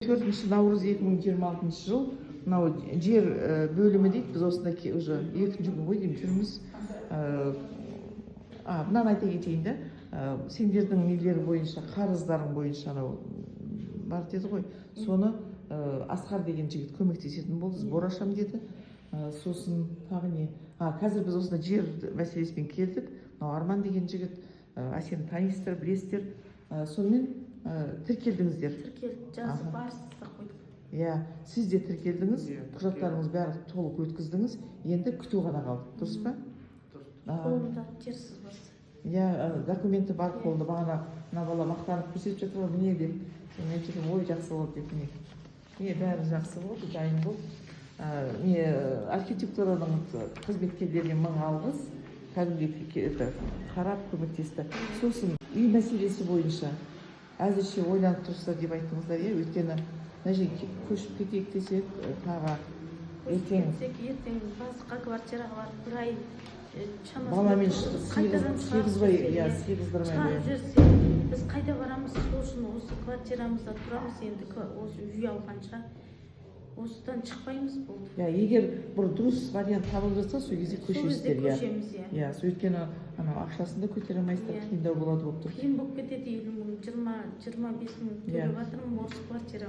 4 наурыз 2026 жыл мынау жер бөлімі дейді. Біз осында уже екінші күн ғой деймін жүрміз. Мынаны айта кетейін да, сендердің нелері бойынша, қарыздарың бойынша анау бар деді ғой. Соны Асқар деген жігіт көмектесетін болды, сбор ашам деді. Сосын тағы не? Қазір біз осында жер мәселесімен келдік. Мынау Арман деген жігіт, сені танисыздар, білесіздер. Сонымен тіркелдіңіздер. Тіркелдік, жазып барсыздар қойдық. Иә, сіз де тіркелдіңіз, құжаттарыңыз бәрі толық өткіздіңіз, енді күту ғана қалды, дұрыс па? Қолымда жер сызбасы. Иә, документі бар қолда. Бағана мына бала мақтанып көрсетіп жатыр ғой, міне деп. Мен айтып, ой, жақсы болды деп, міне бәрі жақсы болды, дайын болды. Архитектураның қызметкерлеріне мың алғыс, кәдімгідей қарап көмектесті. Сосын үй мәселесі бойынша әзірше ойланып тұрсыздар деп айттыңыздар, иә? Өйткені мына жерге көшіп кетейік десек, тағы ертең басқа квартираға барып бір ай баламен сыйғыздырмай біз қайда барамыз? Сол үшін осы квартирамызда тұрамыз, енді осы үй алғанша осыдан шықпаймыз болды. Егер бір дұрыс вариант табылып жатса, сол кезде көшесіздер. Иә, өйткені ақшасын да көтере алмайсыздар, қиындау болады болып тұр. Қиын болып кетеді, 20 мың, 20-25 мың төлеп жатырмын, осы квартира.